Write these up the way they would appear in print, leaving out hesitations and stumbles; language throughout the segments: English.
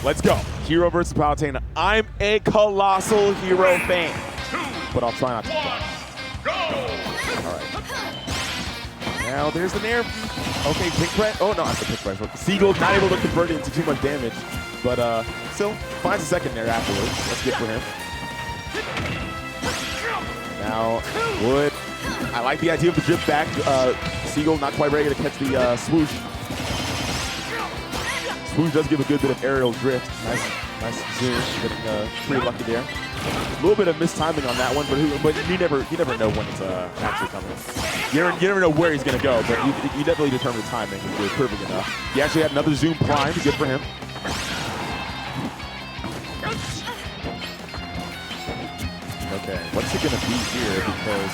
Let's go. Hero versus Palutena. I'm a colossal Hero fan, but I'll try not to. All right. Now there's the nair. Okay, pick press. Oh no, that's a pick press. Seagull's not able to convert it into too much damage, but still finds a second nair afterwards. That's good for him. Now Wood. I like the idea of the drift back. Seagull not quite ready to catch the swoosh. Swoosh does give a good bit of aerial drift. Nice zoom. Getting pretty lucky there. A little bit of mistiming on that one, but you never know when it's actually coming. You never know where he's going to go, but you definitely determine the timing and do it perfect enough. He actually had another zoom prime. Good for him. Okay, what's it going to be here? Because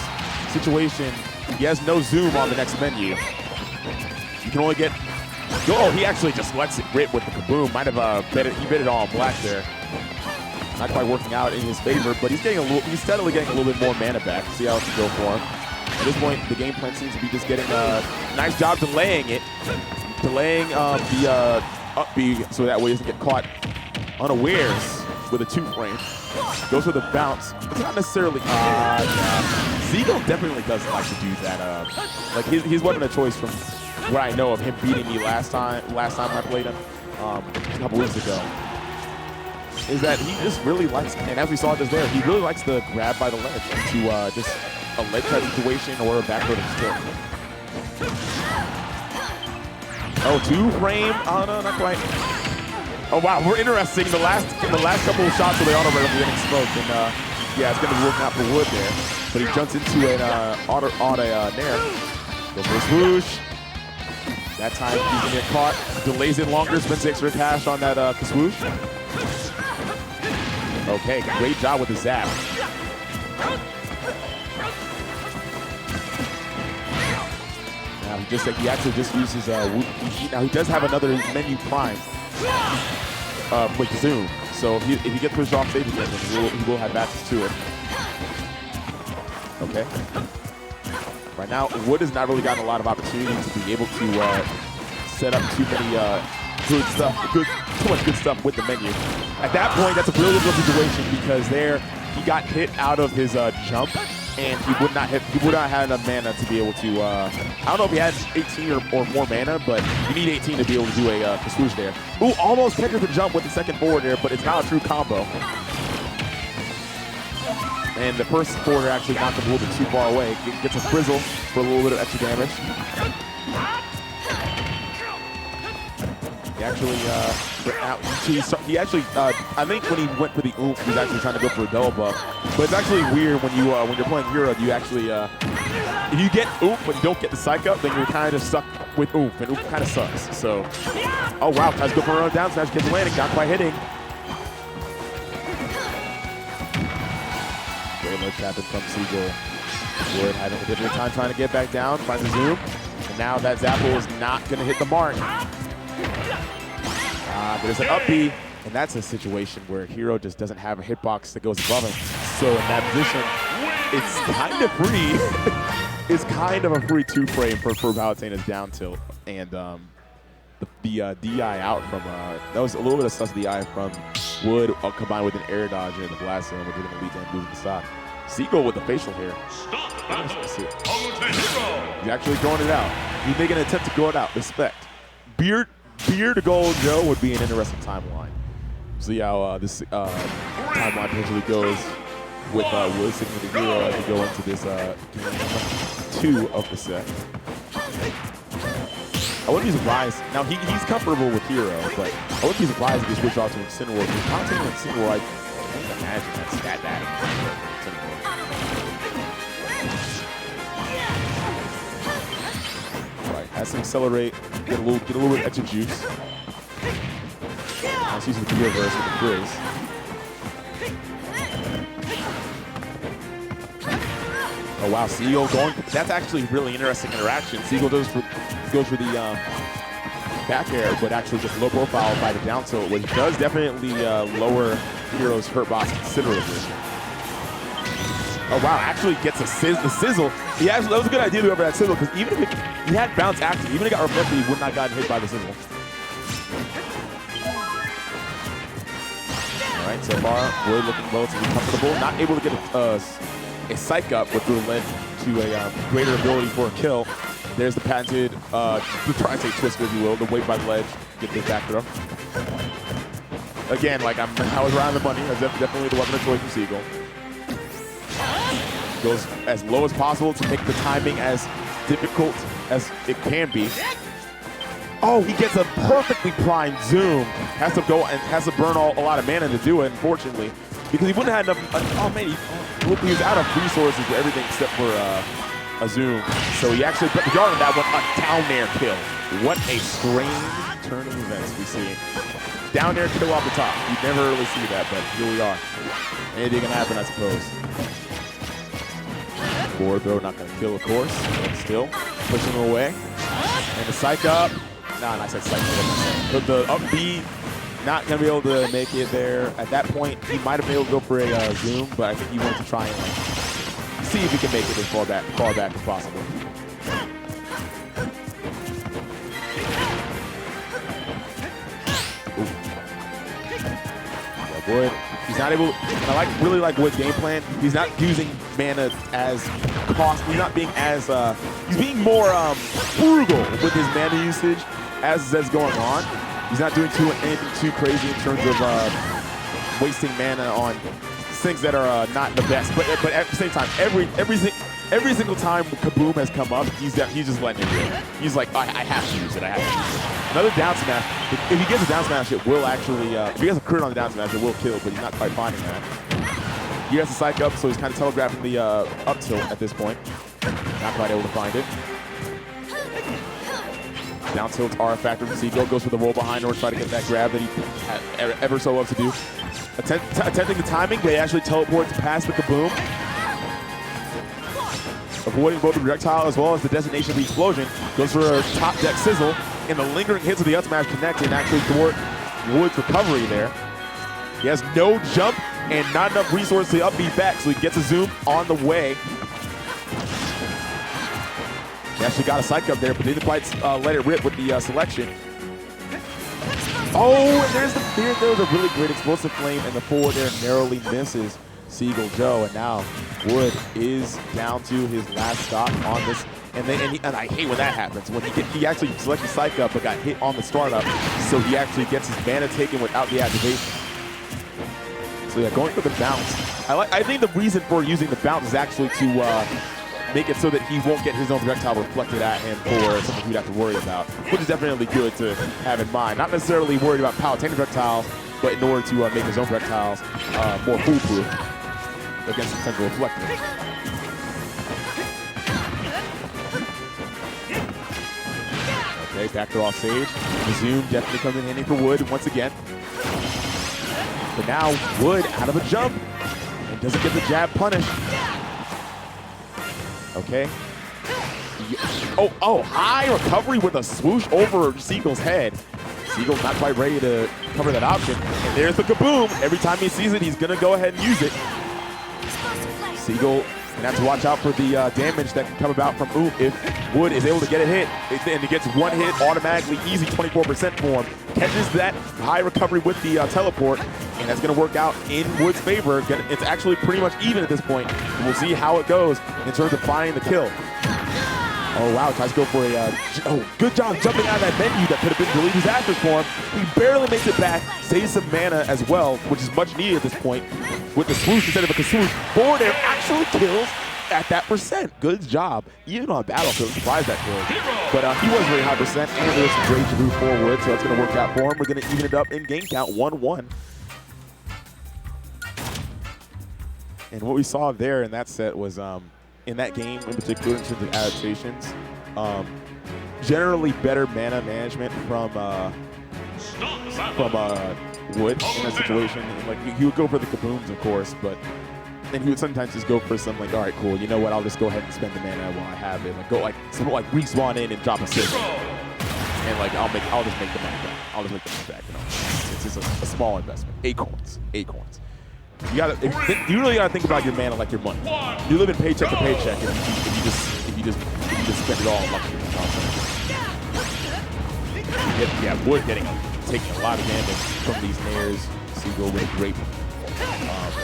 situation, he has no zoom on the next menu. You can only get. Oh, he actually just lets it rip with the kaboom. Might have bet it. He bet it all on black there. Not quite working out in his favor, but he's steadily getting a little bit more mana back. See how it can go for him. At this point, the game plan seems to be just getting a nice job delaying it, delaying the up B so that way he doesn't get caught unawares with a 2-frame. Goes for the bounce. It's not necessarily. Seagull definitely doesn't like to do that. Like his weapon of choice from what I know of him beating me last time I played him a couple weeks ago, is that he just really likes, and as we saw just there, he really likes to grab by the ledge into just a ledge type situation or a backdoor stick. Oh, 2-frame. Oh no, not quite. Oh wow, we're interesting. The last couple of shots of the auto rail are getting smoked, and yeah, it's gonna be working out for Wood there. But he jumps into an auto nair. Goes for a swoosh. That time he's gonna get caught. Delays it longer, spends extra cash on that swoosh. Okay, great job with the zap. Now he actually just uses now he does have another menu prime with zoom. So if he gets pushed off stage again, he will have access to it. Okay. Right now, Wood has not really gotten a lot of opportunities to be able to set up too many too much good stuff with the menu. At that point, that's a really difficult situation because there he got hit out of his jump, and he would not have enough mana to be able to. I don't know if he had 18 or more mana, but you need 18 to be able to do a swoosh there. Ooh, almost catches the jump with the second forward there, but it's not a true combo. And the first forward actually knocked him a little bit too far away. Gets a frizzle for a little bit of extra damage. I think when he went for the oomph, he was actually trying to go for a double buff. But it's actually weird when you're playing Hero, you actually, if you get oomph but you don't get the psych up, then you're kind of stuck with oomph, and oomph kind of sucks. So, oh wow, tries to go for a down smash, gets landing, not quite hitting. Great ledge tapping from Seagull. Wood having a difficult time trying to get back down, finds a zoom, and now that Zapple is not going to hit the mark. There's an up B, and that's a situation where Hero just doesn't have a hitbox that goes above him. So in that position, it's kind of free. It's kind of a free 2-frame for Palutena's down tilt, and the DI out from that was a little bit of sus DI from Wood combined with an air dodge in the blast zone, which is going to lead to him losing the stock. Seagull with the facial here. He's actually throwing it out. He's making an attempt to go it out. Respect. Beard to Gold Joe would be an interesting timeline. See how this timeline potentially goes with Wood sitting with the Hero as we go into this game 2 of the set. I wouldn't be surprised. Now he's comfortable with Hero, but I wouldn't be surprised if he switched off to Incineroar. Because Palutena and Incineroar, I can't imagine that's that bad. Has to accelerate, get a little bit extra juice. Nice use of the reverse with the frizz. Oh wow, Seagull going. That's actually really interesting interaction. Seagull goes for the back air, but actually just low profile by the down tilt, which does definitely lower Hero's hurt box considerably. Oh wow, actually gets the sizzle. That was a good idea to go over that sizzle, because even if he had bounce active, even if it got reflected, he would not have gotten hit by the sizzle. right, so far, Wood looking relatively comfortable. Not able to get a psych up, which would have led to a greater ability for a kill. There's the patented, try to say twister, if you will, the wait by the ledge, get this back throw. Again, like I was around the money. That's definitely the weapon of choice for Seagull. Goes as low as possible to make the timing as difficult as it can be. Oh, he gets a perfectly primed zoom. Has to go and has to burn a lot of mana to do it, unfortunately, because he wouldn't have enough. Oh man, he was out of resources for everything except for a zoom. So he actually put the yard on that one, a down air kill. What a strange turn of events we see. Down air kill off the top. You never really see that, but here we are. Anything can happen, I suppose. Forward throw, not going to kill, of course, but still pushing him away. And the psych up. Nah, I said psych. But the up B, not going to be able to make it there. At that point, he might have been able to go for a zoom, but I think he wanted to try and see if he can make it as far back as possible. Wood, he's not able, and I really like Wood's game plan. He's not using mana as cost. He's not being as, he's being more frugal with his mana usage as is going on. He's not doing anything too crazy in terms of wasting mana on things that are not the best. But at the same time, every single time Kaboom has come up, he's just letting it go. He's like, I have to use it. I have to use it. Another down smash. If he gets a down smash, it will actually, if he has a crit on the down smash, it will kill, but he's not quite finding that. He has to psych up, so he's kind of telegraphing the up tilt at this point. Not quite able to find it. Down tilts are a factor for Seagull. Goes for the roll behind or try to get that grab that he ever so loves to do. Attempting the timing, they actually teleport to pass the Kaboom. Avoiding both the projectile as well as the designation of the explosion. Goes for a top deck sizzle. And the lingering hits of the up smash connect and actually thwart Wood's recovery there. He has no jump and not enough resources to up B back, so he gets a zoom on the way. He actually got a psych up there, but didn't quite let it rip with the selection. Oh, and there's a really great explosive flame, and the forward there narrowly misses Seagull Joe, and now Wood is down to his last stock on this. And I hate when that happens, when he actually selected psych up but got hit on the startup, so he actually gets his mana taken without the activation. So yeah, going for the bounce. I think the reason for using the bounce is actually to make it so that he won't get his own projectile reflected at him for something he'd have to worry about, which is definitely good to have in mind. Not necessarily worried about Palutena projectiles, but in order to make his own projectiles more foolproof against potential reflectors. Okay, back throw off stage. The zoom definitely comes in handy for Wood once again. But now Wood out of a jump and doesn't get the jab punished. Okay. Oh, high recovery with a swoosh over Seagull's head. Seagull's not quite ready to cover that option. And there's the Kaboom. Every time he sees it, he's going to go ahead and use it. Seagull and have to watch out for the damage that can come about from Oop if Wood is able to get a hit. And he gets one hit automatically, easy 24% for him. Catches that high recovery with the teleport, and that's going to work out in Wood's favor. It's actually pretty much even at this point. We'll see how it goes in terms of finding the kill. Oh, wow, tries to go for a, good job jumping out of that menu that could have been really disastrous for him. He barely makes it back, saves some mana as well, which is much needed at this point. With the swoosh instead of a swoosh, forward air actually kills at that percent. Good job. Even on Battlefield, I'm surprised that killed. But he was very high percent, and there's some great Jaboo forward, so that's going to work out for him. We're going to even it up in game count, 1-1. And what we saw there in that set was, in that game in particular, in terms of adaptations, generally better mana management from Wood in that situation. And, like, he would go for the Kabooms, of course, but then he would sometimes just go for some, like, all right, cool, you know what, I'll just go ahead and spend the mana while I have it. Like, go, like, something like respawn in and drop a signal. And, like, I'll just make the money back. I'll just make the money back, you know. It's just a small investment. Acorns. You really gotta think about your mana like your money. You live in paycheck to paycheck if you just spend it all on luxury. Yeah, Wood taking a lot of damage from these nairs. Seagull with a great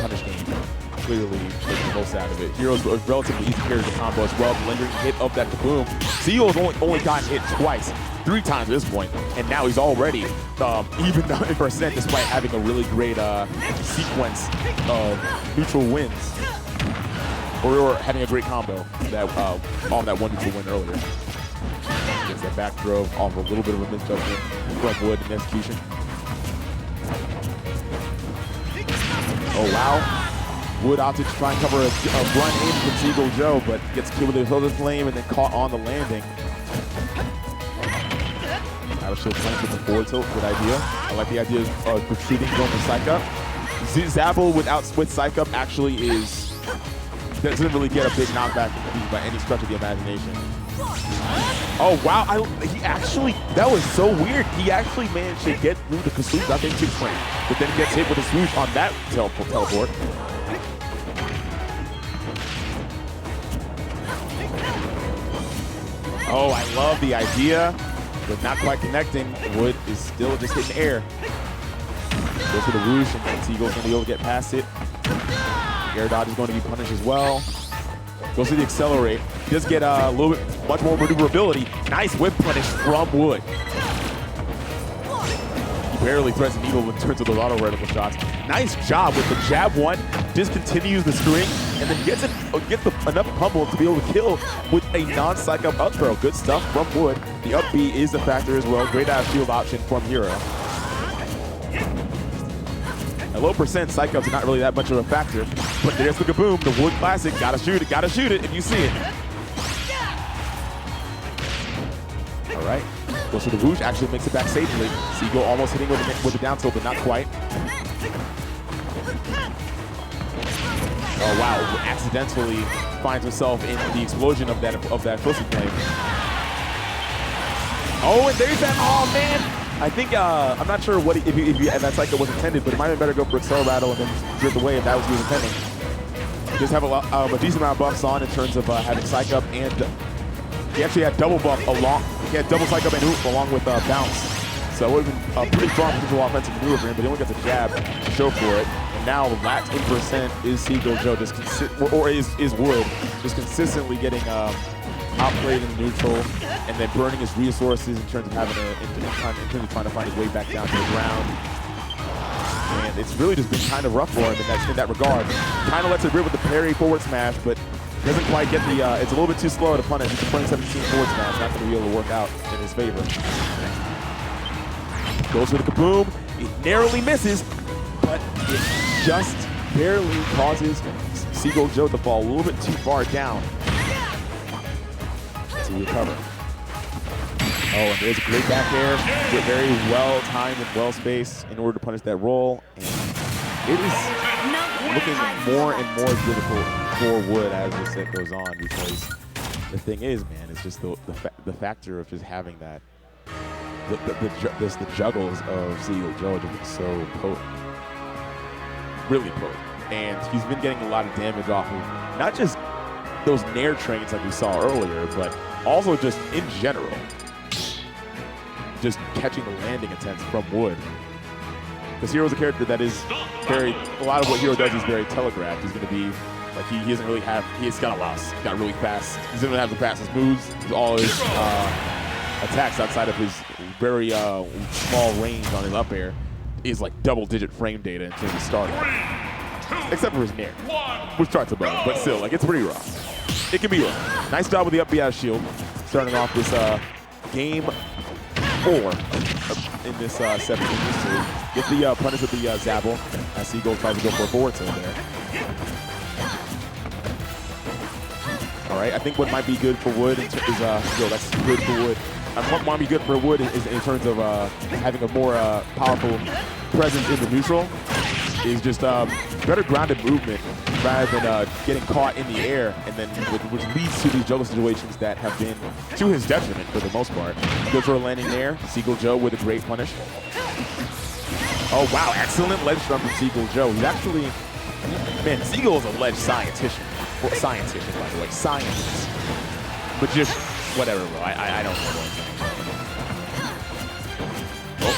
punish game. Clearly making the most out of it. Hero's a relatively easy character combo as well. The lingering hit of that kaboom. Seagull's only gotten hit twice, 3 times at this point, and now he's already even in percent despite having a really great sequence of neutral wins. Or having a great combo that on that one neutral win earlier. Gets that back throw off a little bit of a misjudgment from Wood in execution. Oh wow. Wood opted to try and cover a run in from Seagull Joe, but gets killed with his other flame and then caught on the landing. I was still playing with the forward tilt, good idea. I like the idea of retreating, going for Psych Up. Zappel with Psych Up actually doesn't really get a big knockback by any stretch of the imagination. Oh wow, that was so weird. He actually managed to get through the swoosh, I think, 2 frames, but then gets hit with a swoosh on that teleport. Oh, I love the idea, but not quite connecting. Wood is still just hitting air. Goes for the whoosh, and then Seagull's going to be able to get past it. Air dodge is going to be punished as well. Goes to the accelerate. He does get a little bit much more maneuverability. Nice whip punish from Wood. He barely threads the needle in terms of those auto reticle shots. Nice job with the jab 1. Discontinues the string, and then gets enough pummel to be able to kill with a non-psych up throw. Good stuff from Wood. The up B is a factor as well. Great out shield option from Hero. At low percent, Psych Ups are not really that much of a factor, but there's the kaboom, the Wood classic. Gotta shoot it if you see it. All right, goes for the whoosh, actually makes it back safely. Seagull almost hitting with the down tilt, but not quite. Oh wow, accidentally finds himself in the explosion of that pussy flame. Oh, and there's that, oh man! I think, I'm not sure if that cycle was intended, but it might have been better go for Excel Rattle and then drift away if that was what he was intending. Just have a decent amount of buffs on in terms of having Psych Up, and he actually had double buff he had double Psych Up and Hoop along with Bounce. So it would have been a pretty strong potential offensive maneuver for him, but he only gets a jab to show for it. And now last 8% is Seagull Joe, is Wood, just consistently getting outplayed in the neutral, and then burning his resources in terms of having in terms of trying to find his way back down to the ground. And it's really just been kind of rough for him in that regard. Kind of lets it rip with the parry forward smash, but doesn't quite get the. It's a little bit too slow to punish. It's a 2017 forward smash, not going to be able to work out in his favor. Goes for the kaboom. It narrowly misses, but it just barely causes Seagull Joe to fall a little bit too far down to recover. Oh, and there's a great back air. Very well timed and well spaced in order to punish that roll. And it is looking more and more difficult for Wood as the set goes on, because the thing is, man, it's just the factor of just having that. The juggles of Seagull Joe just so potent. Really potent. And he's been getting a lot of damage off of not just those nair trains like we saw earlier, but also just in general. Just catching the landing attempts from Wood. Because Hero's a character that is a lot of what Hero does is very telegraphed. He's going to be, like, he doesn't really have, he's got a loss. He's got really fast, he doesn't have the fastest moves. All his attacks outside of his very small range on his up air is like double-digit frame data in terms of starting. Except for his nair, which starts above him, but still, like, it's pretty rough. It can be rough. Nice job with the up B out shield, starting off this game 4 in this 17 history. Get the punish with the Zappel as Seagull tries to go for a forward tilt there. All right, I think what might be good for Wood is, that's good for Wood. What might be good for Wood is in terms of having a more powerful presence in the neutral, is just better grounded movement rather than getting caught in the air, and then which leads to these juggle situations that have been to his detriment for the most part. Goes for a landing there. Seagull Joe with a great punish. Oh wow, excellent ledge strum from Seagull Joe. He's actually, man, Seagull is a ledge scientist. Well, scientist, by the way, scientist. But just whatever, bro. I don't know what I'm saying. Oh,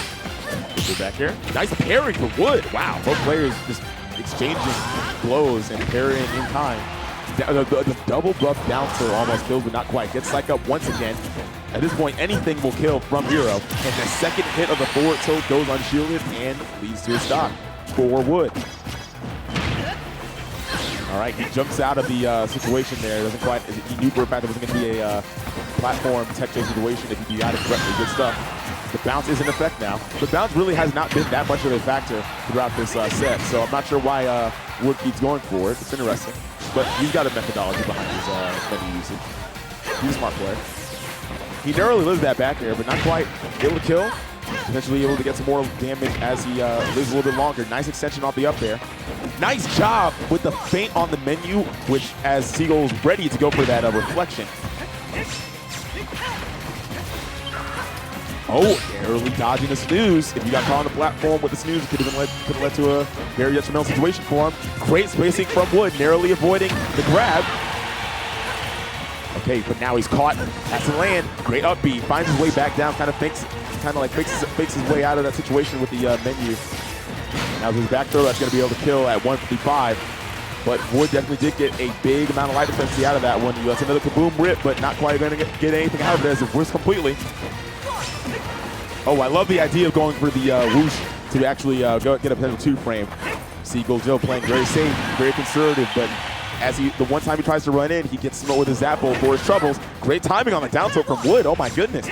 good back here. Nice parry for Wood. Wow, both players just exchanging blows and parrying in time. The double buff down tilt almost kills, but not quite. Gets psyched up once again. At this point, anything will kill from Hero. And the second hit of the forward tilt goes unshielded and leads to a stock for Wood. All right, he jumps out of the situation there. Doesn't quite, he knew for a fact it wasn't going to be a platform tech chase situation if he got it correctly. Good stuff. The bounce is in effect now. The bounce really has not been that much of a factor throughout this set, so I'm not sure why Wood keeps going for it. It's interesting. But he's got a methodology behind his menu usage. He's a smart player. He narrowly lives that back air, but not quite able to kill. Potentially able to get some more damage as he lives a little bit longer. Nice extension off the up there. Nice job with the feint on the menu, which as Seagull's ready to go for that reflection. Oh, narrowly dodging the snooze. If you got caught on the platform with the snooze, it could have led to a very detrimental situation for him. Great spacing from Wood, narrowly avoiding the grab. Okay, but now he's caught. Has to land. Great up B. Finds his way back down. Fakes his way out of that situation with the menu. Now his back throw, that's going to be able to kill at 155. But Wood definitely did get a big amount of light defense out of that one. That's another kaboom rip, but not quite going to get anything out of it as it works completely. Oh, I love the idea of going for the whoosh to actually get a potential 2-frame. Seagull Joe playing very safe, very conservative, but as the one time he tries to run in, he gets smote with his Zapple for his troubles. Great timing on the down tilt from Wood. Oh my goodness.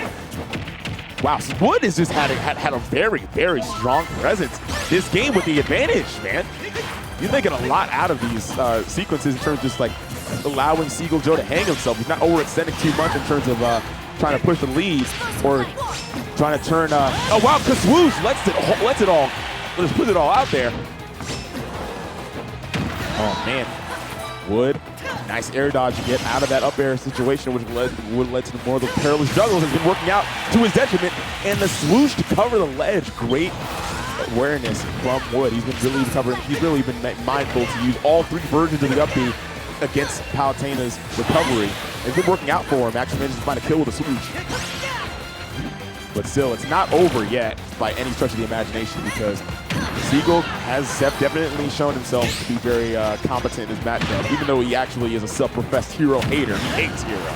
Wow, so Wood has just had a very, very strong presence this game with the advantage, man. He's making a lot out of these sequences in terms of just like allowing Seagull Joe to hang himself. He's not overextending too much in terms of trying to push the lead or trying to turn. Oh wow, Swoosh lets it all. Let's put it all out there. Oh man, Wood, nice air dodge to get out of that up air situation, which would led to more of the perilous juggles. Has been working out to his detriment, and the swoosh to cover the ledge. Great awareness from Wood. He's been really covering. He's really been mindful to use all 3 versions of the up B against Palutena's recovery. It's been working out for him. Actually managed to find a kill with a swoosh. But still, it's not over yet by any stretch of the imagination because Seagull has definitely shown himself to be very competent in his matchup, even though he actually is a self-professed hero hater. He hates Hero.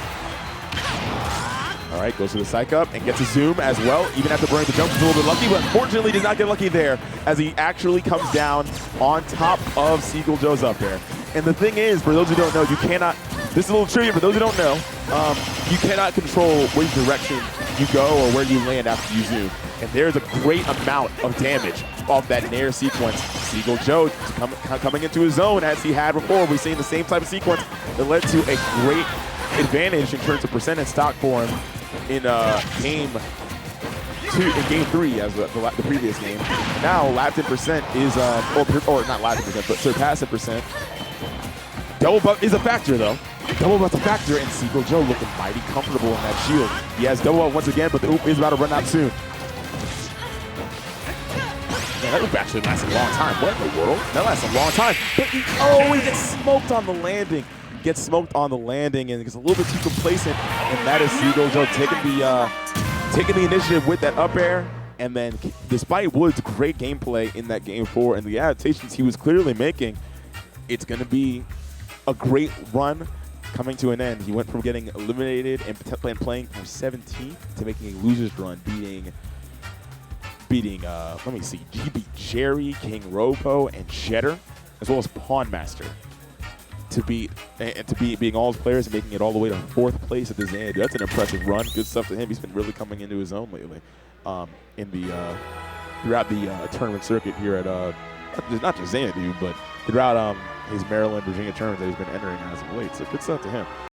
All right, goes to the psych up and gets a zoom as well. Even after burning the jump, he's a little bit lucky, but unfortunately does not get lucky there as he actually comes down on top of Seagull Joe's up there. And the thing is, for those who don't know, you cannot, this is a little trivia for those who don't know, you cannot control which direction you go or where you land after you zoom. And there's a great amount of damage off that Nair sequence. Seagull Joe coming into his zone as he had before. We've seen the same type of sequence that led to a great advantage in terms of percent and stock for him in game 3 as the previous game. Now lap 10% is, or not lap 10%, but surpassing percent. Double buff is a factor though. Double buff's a factor, and Seagull Joe looking mighty comfortable in that shield. He has double buff once again, but the oop is about to run out soon. Man, that oop actually lasts a long time. What in the world? That lasts a long time. But he gets smoked on the landing. Gets smoked on the landing and gets a little bit too complacent, and that is Seagull Joe taking the initiative with that up air. And then, despite Wood's great gameplay in that game 4 and the adaptations he was clearly making, it's going to be a great run coming to an end. He went from getting eliminated and playing for 17th to making a loser's run, beating let me see, GB Jerry, King Ropo, and Jetter, as well as Pawn Master, to being all his players and making it all the way to 4th place at the Xanadu. That's an impressive run. Good stuff to him. He's been really coming into his own lately, throughout the tournament circuit here at not just Xanadu, but throughout his Maryland, Virginia tournaments that he's been entering as of late. So good stuff to him.